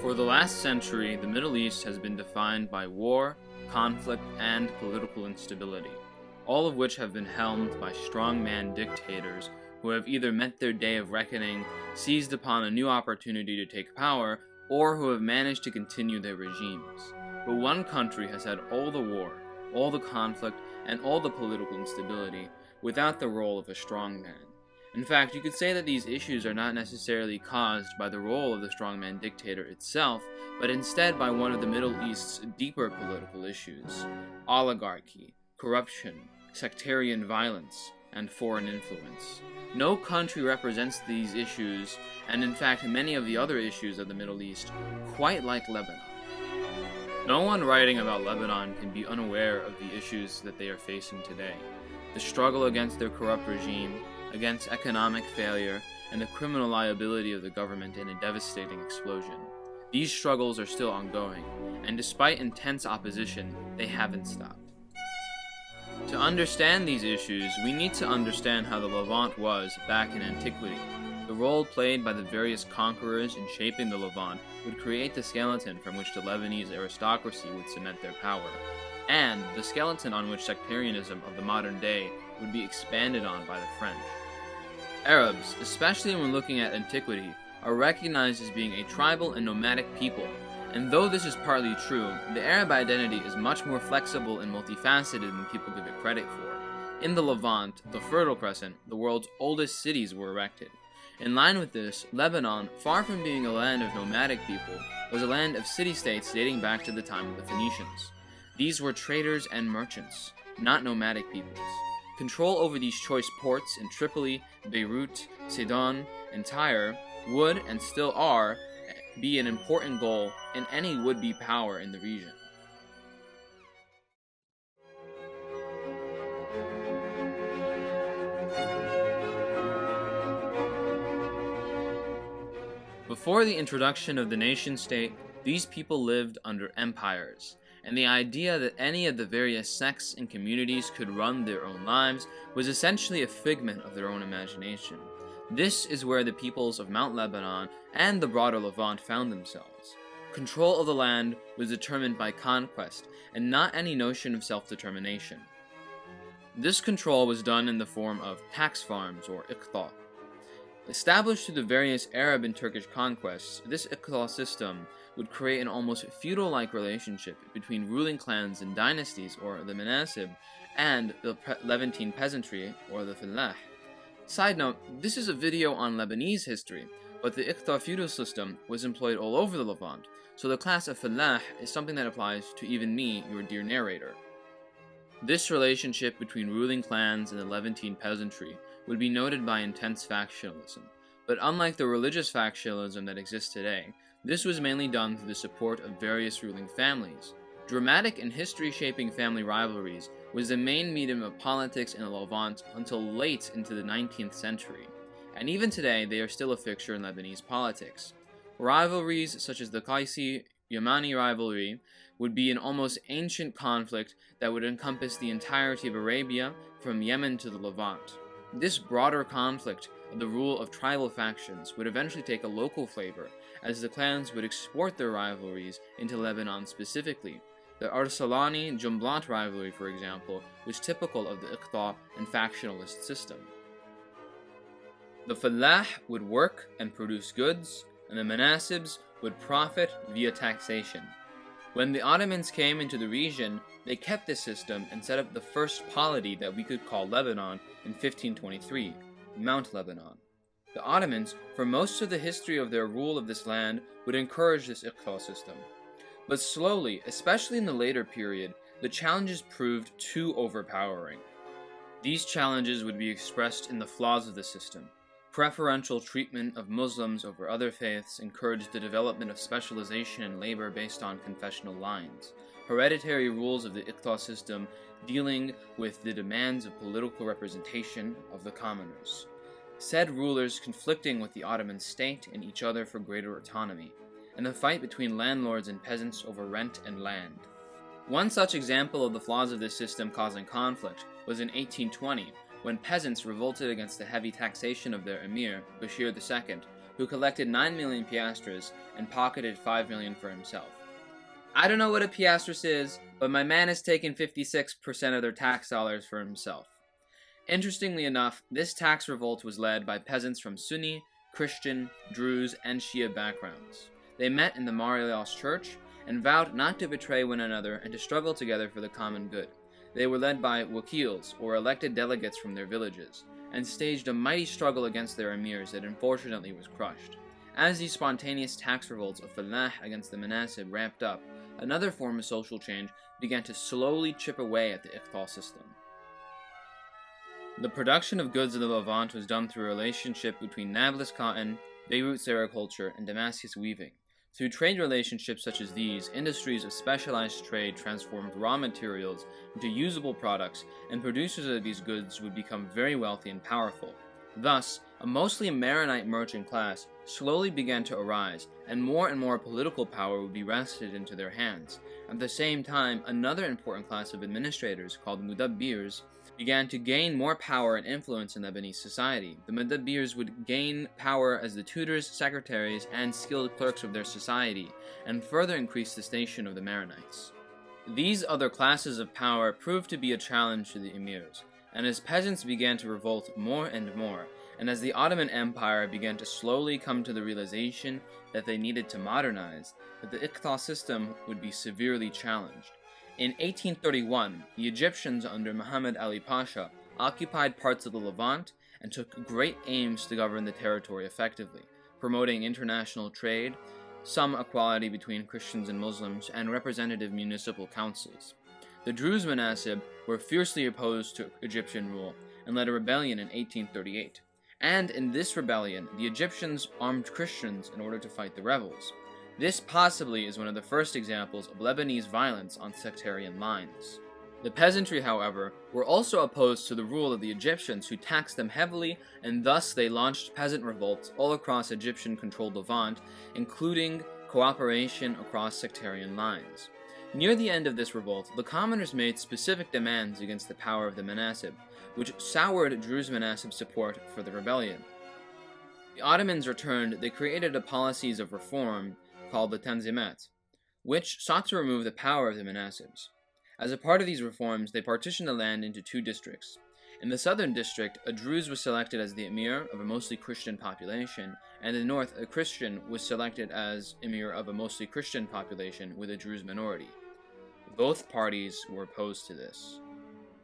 For the last century, the Middle East has been defined by war, conflict, and political instability, all of which have been helmed by strongman dictators who have either met their day of reckoning, seized upon a new opportunity to take power, or who have managed to continue their regimes. But one country has had all the war, all the conflict, and all the political instability without the role of a strongman. In fact, you could say that these issues are not necessarily caused by the role of the strongman dictator itself, but instead by one of the Middle East's deeper political issues: oligarchy, corruption, sectarian violence, and foreign influence. No country represents these issues, and in fact many of the other issues of the Middle East, quite like Lebanon. No one writing about Lebanon can be unaware of the issues that they are facing today: the struggle against their corrupt regime, against economic failure, and the criminal liability of the government in a devastating explosion. These struggles are still ongoing, and despite intense opposition, they haven't stopped. To understand these issues, we need to understand how the Levant was back in antiquity. The role played by the various conquerors in shaping the Levant would create the skeleton from which the Lebanese aristocracy would cement their power, and the skeleton on which sectarianism of the modern day would be expanded on by the French. Arabs, especially when looking at antiquity, are recognized as being a tribal and nomadic people, and though this is partly true, the Arab identity is much more flexible and multifaceted than people give it credit for. In the Levant, the Fertile Crescent, the world's oldest cities were erected. In line with this, Lebanon, far from being a land of nomadic people, was a land of city-states dating back to the time of the Phoenicians. These were traders and merchants, not nomadic peoples. Control over these choice ports in Tripoli, Beirut, Sidon, and Tyre would, and still are, be an important goal in any would-be power in the region. Before the introduction of the nation-state, these people lived under empires, and the idea that any of the various sects and communities could run their own lives was essentially a figment of their own imagination. This is where the peoples of Mount Lebanon and the broader Levant found themselves. Control of the land was determined by conquest, and not any notion of self-determination. This control was done in the form of tax farms, or ikhta. Established through the various Arab and Turkish conquests, this ikhta system would create an almost feudal-like relationship between ruling clans and dynasties, or the manasib, and the Levantine peasantry, or the fallah. Side note, this is a video on Lebanese history, but the ikhta feudal system was employed all over the Levant, so the class of fallah is something that applies to even me, your dear narrator. This relationship between ruling clans and the Levantine peasantry would be noted by intense factionalism, but unlike the religious factionalism that exists today, this was mainly done through the support of various ruling families. Dramatic and history-shaping family rivalries was the main medium of politics in the Levant until late into the 19th century, and even today they are still a fixture in Lebanese politics. Rivalries such as the Qaisi-Yamani rivalry would be an almost ancient conflict that would encompass the entirety of Arabia from Yemen to the Levant. This broader conflict of the rule of tribal factions would eventually take a local flavor, as the clans would export their rivalries into Lebanon specifically. The Arsalani-Jumblat rivalry, for example, was typical of the ikhta and factionalist system. The fallah would work and produce goods, and the manasibs would profit via taxation. When the Ottomans came into the region, they kept this system and set up the first polity that we could call Lebanon in 1523, Mount Lebanon. The Ottomans, for most of the history of their rule of this land, would encourage this ikhta system. But slowly, especially in the later period, the challenges proved too overpowering. These challenges would be expressed in the flaws of the system. Preferential treatment of Muslims over other faiths encouraged the development of specialization in labor based on confessional lines. Hereditary rules of the ikhta system dealing with the demands of political representation of the commoners. Said rulers conflicting with the Ottoman state and each other for greater autonomy, and the fight between landlords and peasants over rent and land. One such example of the flaws of this system causing conflict was in 1820, when peasants revolted against the heavy taxation of their emir, Bashir II, who collected 9 million piastres and pocketed 5 million for himself. I don't know what a piastres is, but my man has taken 56% of their tax dollars for himself. Interestingly enough, this tax revolt was led by peasants from Sunni, Christian, Druze, and Shia backgrounds. They met in the Mar-Elias church and vowed not to betray one another and to struggle together for the common good. They were led by wakils, or elected delegates from their villages, and staged a mighty struggle against their emirs that unfortunately was crushed. As these spontaneous tax revolts of Fallah against the Manasib ramped up, another form of social change began to slowly chip away at the ikhta system. The production of goods in the Levant was done through a relationship between Nablus cotton, Beirut sericulture, and Damascus weaving. Through trade relationships such as these, industries of specialized trade transformed raw materials into usable products, and producers of these goods would become very wealthy and powerful. Thus, a mostly Maronite merchant class slowly began to arise, and more political power would be wrested into their hands. At the same time, another important class of administrators, called mudabbirs, began to gain more power and influence in Lebanese society. The mudabbirs would gain power as the tutors, secretaries, and skilled clerks of their society, and further increase the station of the Maronites. These other classes of power proved to be a challenge to the emirs, and as peasants began to revolt more and more, and as the Ottoman Empire began to slowly come to the realization that they needed to modernize, that the ikhta system would be severely challenged. In 1831, the Egyptians under Muhammad Ali Pasha occupied parts of the Levant and took great aims to govern the territory effectively, promoting international trade, some equality between Christians and Muslims, and representative municipal councils. The Druze Manasib were fiercely opposed to Egyptian rule and led a rebellion in 1838. And in this rebellion, the Egyptians armed Christians in order to fight the rebels. This possibly is one of the first examples of Lebanese violence on sectarian lines. The peasantry, however, were also opposed to the rule of the Egyptians, who taxed them heavily, and thus they launched peasant revolts all across Egyptian-controlled Levant, including cooperation across sectarian lines. Near the end of this revolt, the commoners made specific demands against the power of the Manasib, which soured Druze Manasib support for the rebellion. The Ottomans returned. They created a policies of reform called the Tanzimat, which sought to remove the power of the Manasibs. As a part of these reforms, they partitioned the land into two districts. In the southern district, a Druze was selected as the emir of a mostly Christian population, and in the north, a Christian was selected as emir of a mostly Christian population with a Druze minority. Both parties were opposed to this.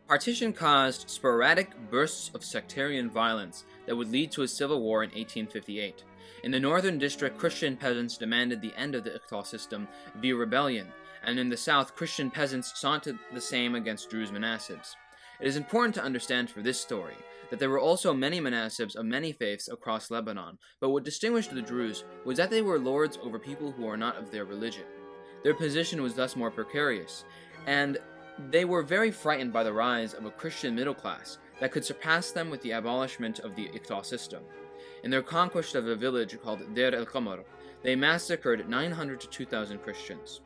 Partition caused sporadic bursts of sectarian violence that would lead to a civil war in 1858. In the northern district, Christian peasants demanded the end of the ikhta system via rebellion, and in the south, Christian peasants sought the same against Druze Manasibs. It is important to understand for this story that there were also many Manasibs of many faiths across Lebanon, but what distinguished the Druze was that they were lords over people who were not of their religion. Their position was thus more precarious, and they were very frightened by the rise of a Christian middle class that could surpass them with the abolishment of the ikhta system. In their conquest of a village called Deir el-Qamar, they massacred 900 to 2,000 Christians.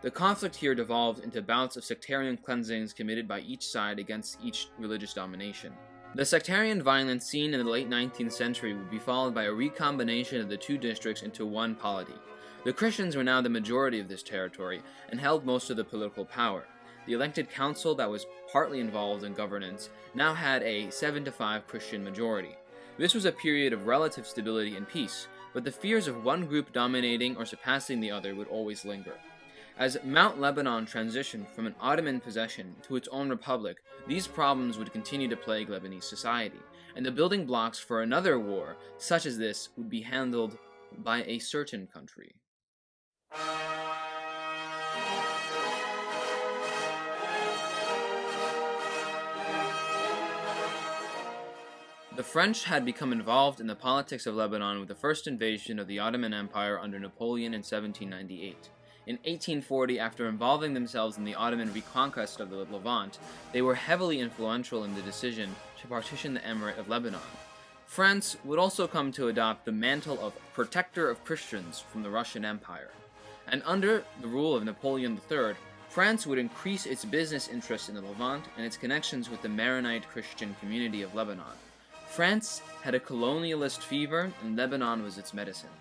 The conflict here devolved into bouts of sectarian cleansings committed by each side against each religious domination. The sectarian violence seen in the late 19th century would be followed by a recombination of the two districts into one polity. The Christians were now the majority of this territory and held most of the political power. The elected council that was partly involved in governance now had a 7-5 Christian majority. This was a period of relative stability and peace, but the fears of one group dominating or surpassing the other would always linger. As Mount Lebanon transitioned from an Ottoman possession to its own republic, these problems would continue to plague Lebanese society, and the building blocks for another war, such as this, would be handled by a certain country. The French had become involved in the politics of Lebanon with the first invasion of the Ottoman Empire under Napoleon in 1798. In 1840, after involving themselves in the Ottoman reconquest of the Levant, they were heavily influential in the decision to partition the Emirate of Lebanon. France would also come to adopt the mantle of protector of Christians from the Russian Empire. And under the rule of Napoleon III, France would increase its business interests in the Levant and its connections with the Maronite Christian community of Lebanon. France had a colonialist fever, and Lebanon was its medicine.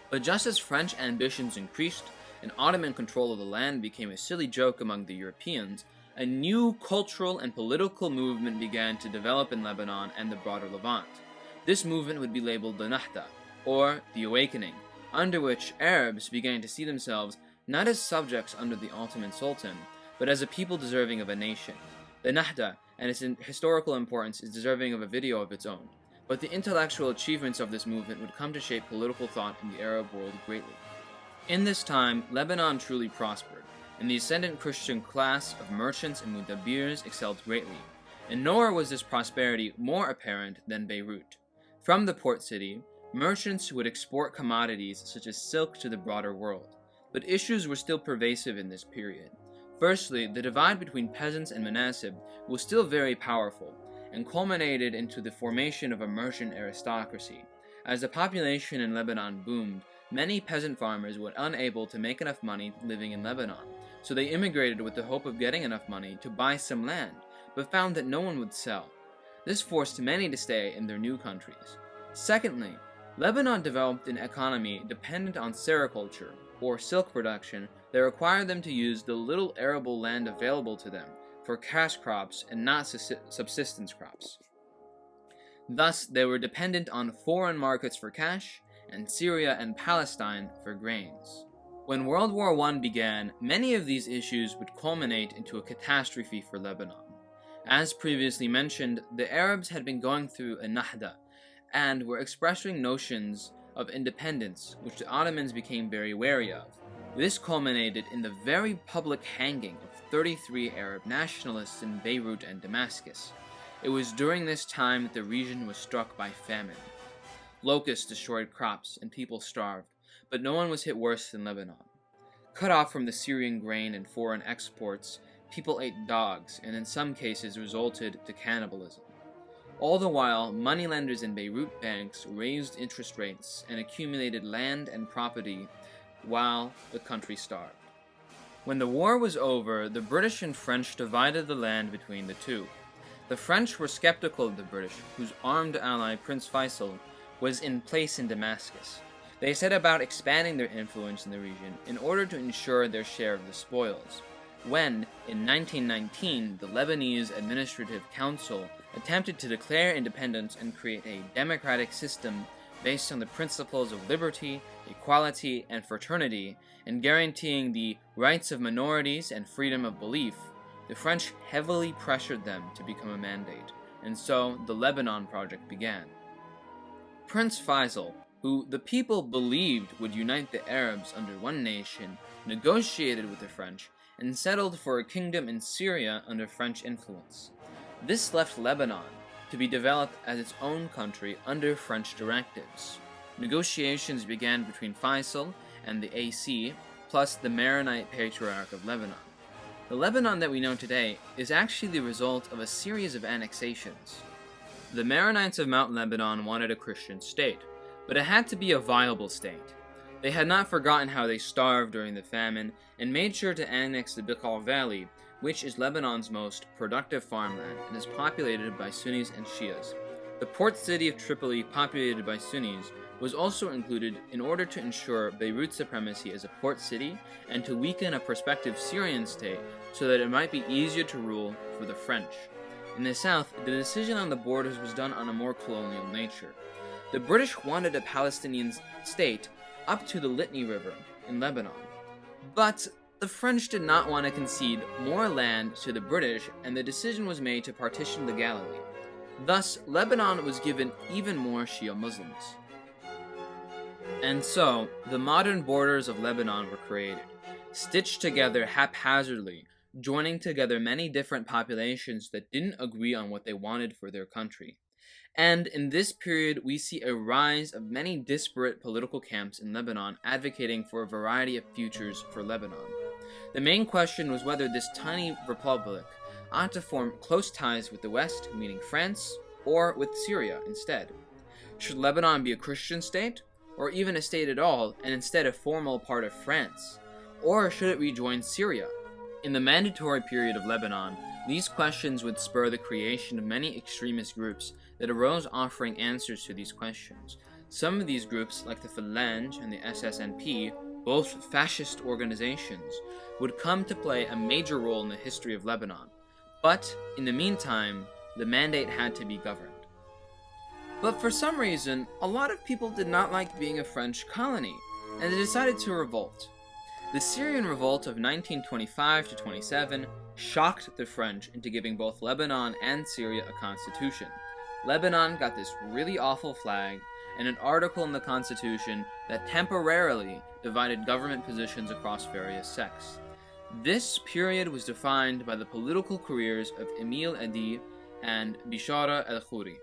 But just as French ambitions increased, and Ottoman control of the land became a silly joke among the Europeans, a new cultural and political movement began to develop in Lebanon and the broader Levant. This movement would be labeled the Nahda, or the Awakening, under which Arabs began to see themselves not as subjects under the Ottoman Sultan, but as a people deserving of a nation. The Nahda and its historical importance is deserving of a video of its own, but the intellectual achievements of this movement would come to shape political thought in the Arab world greatly. In this time, Lebanon truly prospered, and the ascendant Christian class of merchants and mudabirs excelled greatly, and nor was this prosperity more apparent than Beirut. From the port city, merchants would export commodities such as silk to the broader world, but issues were still pervasive in this period. Firstly, the divide between peasants and manasib was still very powerful, and culminated into the formation of a merchant aristocracy. As the population in Lebanon boomed, many peasant farmers were unable to make enough money living in Lebanon, so they immigrated with the hope of getting enough money to buy some land, but found that no one would sell. This forced many to stay in their new countries. Secondly, Lebanon developed an economy dependent on sericulture, or silk production, that required them to use the little arable land available to them for cash crops and not subsistence crops. Thus, they were dependent on foreign markets for cash, and Syria and Palestine for grains. When World War I began, many of these issues would culminate into a catastrophe for Lebanon. As previously mentioned, the Arabs had been going through a Nahda, and were expressing notions of independence, which the Ottomans became very wary of. This culminated in the very public hanging of 33 Arab nationalists in Beirut and Damascus. It was during this time that the region was struck by famine. Locusts destroyed crops and people starved, but no one was hit worse than Lebanon. Cut off from the Syrian grain and foreign exports, people ate dogs, and in some cases resulted to cannibalism. All the while, moneylenders in Beirut banks raised interest rates and accumulated land and property while the country starved. When the war was over, the British and French divided the land between the two. The French were skeptical of the British, whose armed ally Prince Faisal was in place in Damascus. They set about expanding their influence in the region in order to ensure their share of the spoils. When, in 1919, the Lebanese Administrative Council attempted to declare independence and create a democratic system based on the principles of liberty, equality, and fraternity, and guaranteeing the rights of minorities and freedom of belief, the French heavily pressured them to become a mandate, and so the Lebanon Project began. Prince Faisal, who the people believed would unite the Arabs under one nation, negotiated with the French and settled for a kingdom in Syria under French influence. This left Lebanon to be developed as its own country under French directives. Negotiations began between Faisal and the AC, plus the Maronite Patriarch of Lebanon. The Lebanon that we know today is actually the result of a series of annexations. The Maronites of Mount Lebanon wanted a Christian state, but it had to be a viable state. They had not forgotten how they starved during the famine, and made sure to annex the Bekaa Valley, which is Lebanon's most productive farmland and is populated by Sunnis and Shias. The port city of Tripoli, populated by Sunnis, was also included in order to ensure Beirut's supremacy as a port city and to weaken a prospective Syrian state so that it might be easier to rule for the French. In the south, the decision on the borders was done on a more colonial nature. The British wanted a Palestinian state up to the Litani River in Lebanon, but the French did not want to concede more land to the British, and the decision was made to partition the Galilee. Thus, Lebanon was given even more Shia Muslims. And so, the modern borders of Lebanon were created, stitched together haphazardly, joining together many different populations that didn't agree on what they wanted for their country. And in this period, we see a rise of many disparate political camps in Lebanon advocating for a variety of futures for Lebanon. The main question was whether this tiny republic ought to form close ties with the West, meaning France, or with Syria instead. Should Lebanon be a Christian state, or even a state at all, and instead a formal part of France? Or should it rejoin Syria? In the mandatory period of Lebanon, These questions would spur the creation of many extremist groups that arose offering answers to these questions. Some of these groups, like the Phalange and the SSNP, both fascist organizations, would come to play a major role in the history of Lebanon. But, in the meantime, the mandate had to be governed. But for some reason, a lot of people did not like being a French colony, and they decided to revolt. The Syrian revolt of 1925-27 shocked the French into giving both Lebanon and Syria a constitution. Lebanon got this really awful flag and an article in the constitution that temporarily divided government positions across various sects. This period was defined by the political careers of Emil Edi and Bishara el-Khoury.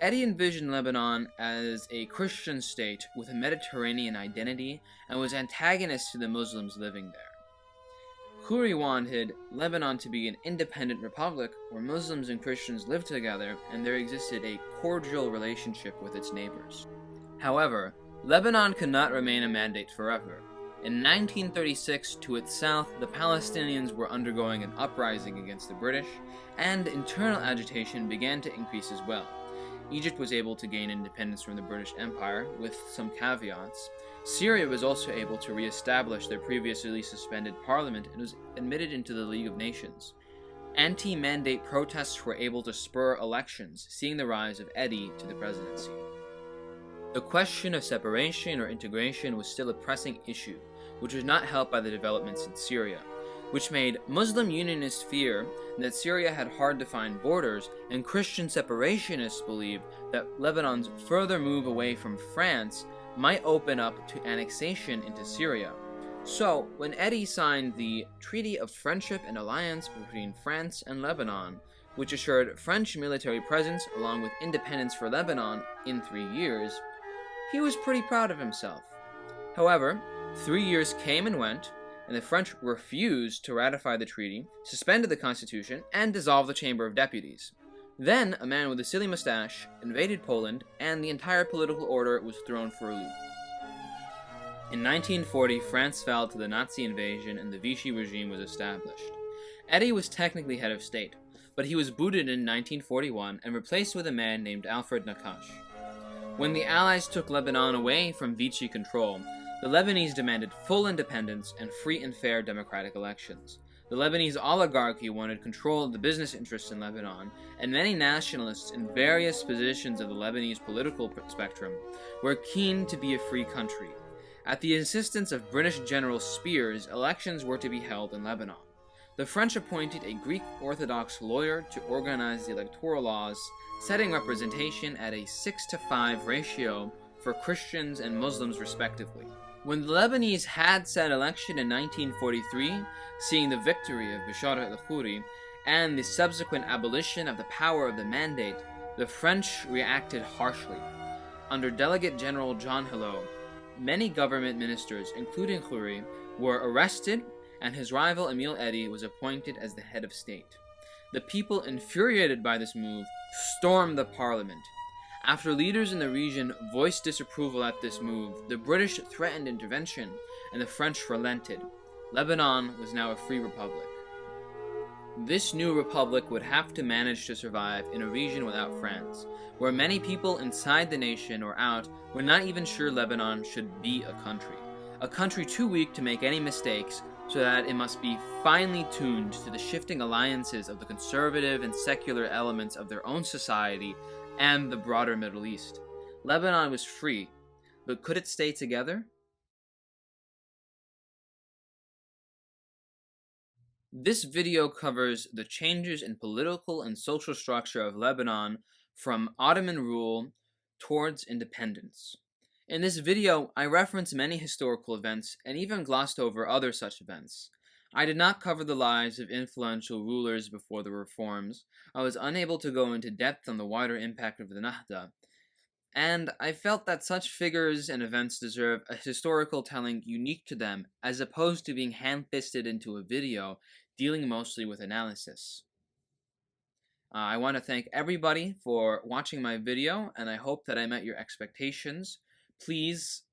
Edi envisioned Lebanon as a Christian state with a Mediterranean identity and was antagonist to the Muslims living there. Khoury wanted Lebanon to be an independent republic where Muslims and Christians lived together and there existed a cordial relationship with its neighbors. However, Lebanon could not remain a mandate forever. In 1936, to its south, the Palestinians were undergoing an uprising against the British, and internal agitation began to increase as well. Egypt was able to gain independence from the British Empire, with some caveats. Syria was also able to re-establish their previously suspended parliament and was admitted into the League of Nations. Anti-mandate protests were able to spur elections, seeing the rise of Edi to the presidency. The question of separation or integration was still a pressing issue, which was not helped by the developments in Syria, which made Muslim unionists fear that Syria had hard-to-find borders, and Christian separationists believed that Lebanon's further move away from France might open up to annexation into Syria. So, when Edi signed the Treaty of Friendship and Alliance between France and Lebanon, which assured French military presence along with independence for Lebanon in 3 years, he was pretty proud of himself. However, 3 years came and went, and the French refused to ratify the treaty, suspended the constitution, and dissolved the Chamber of Deputies. Then, a man with a silly mustache invaded Poland, and the entire political order was thrown for a loop. In 1940, France fell to the Nazi invasion and the Vichy regime was established. Edi was technically head of state, but he was booted in 1941 and replaced with a man named Alfred Nakash. When the Allies took Lebanon away from Vichy control, the Lebanese demanded full independence and free and fair democratic elections. The Lebanese oligarchy wanted control of the business interests in Lebanon, and many nationalists in various positions of the Lebanese political spectrum were keen to be a free country. At the insistence of British General Spears, elections were to be held in Lebanon. The French appointed a Greek Orthodox lawyer to organize the electoral laws, setting representation at a 6-to-5 ratio for Christians and Muslims respectively. When the Lebanese had said election in 1943, seeing the victory of Bishara el-Khoury and the subsequent abolition of the power of the mandate, the French reacted harshly. Under Delegate General John Hello, many government ministers, including Khoury, were arrested, and his rival Emil Edi was appointed as the head of state. The people, infuriated by this move, stormed the parliament. After leaders in the region voiced disapproval at this move, the British threatened intervention, and the French relented. Lebanon was now a free republic. This new republic would have to manage to survive in a region without France, where many people inside the nation or out were not even sure Lebanon should be a country too weak to make any mistakes, so that it must be finely tuned to the shifting alliances of the conservative and secular elements of their own society and the broader Middle East. Lebanon was free, but could it stay together? This video covers the changes in political and social structure of Lebanon from Ottoman rule towards independence. In this video, I reference many historical events and even glossed over other such events. I did not cover the lives of influential rulers before the reforms. I was unable to go into depth on the wider impact of the Nahda, and I felt that such figures and events deserve a historical telling unique to them, as opposed to being hand-fisted into a video dealing mostly with analysis. I want to thank everybody for watching my video, and I hope that I met your expectations. Please,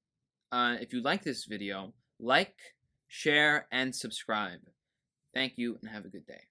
if you like this video, like, share, and subscribe. Thank you, and have a good day.